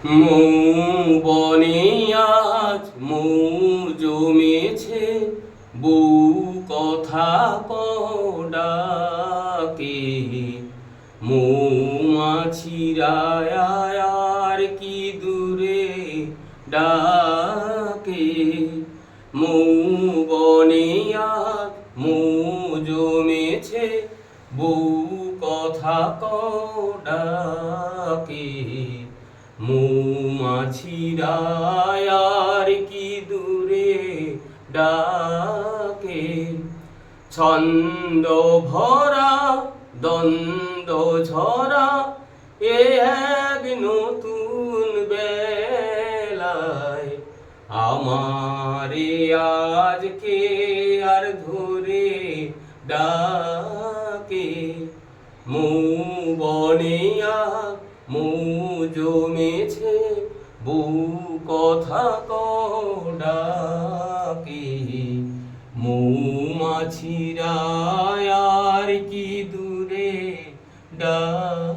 মৌ বনে আজ মৌ জমেছে, বউ কথা ডাকে। মৌমাছিরা আর কি দূরে ডাকে। মৌ বনে আজ মৌ জমেছে, বউ কথা ডাকে। মৌমাছিরা আর কি দূরে ডাকে। ছন্দ ভরা দ্বন্দ্ব ঝরা এ এক নতুন বেলায়, আমারে আজকে আর ধরে ডাকে। মৌ বনে আজ মৌ জমেছে, বউ কথা ডাকে। মৌমাছিরা আর কি দূরে ডাকে।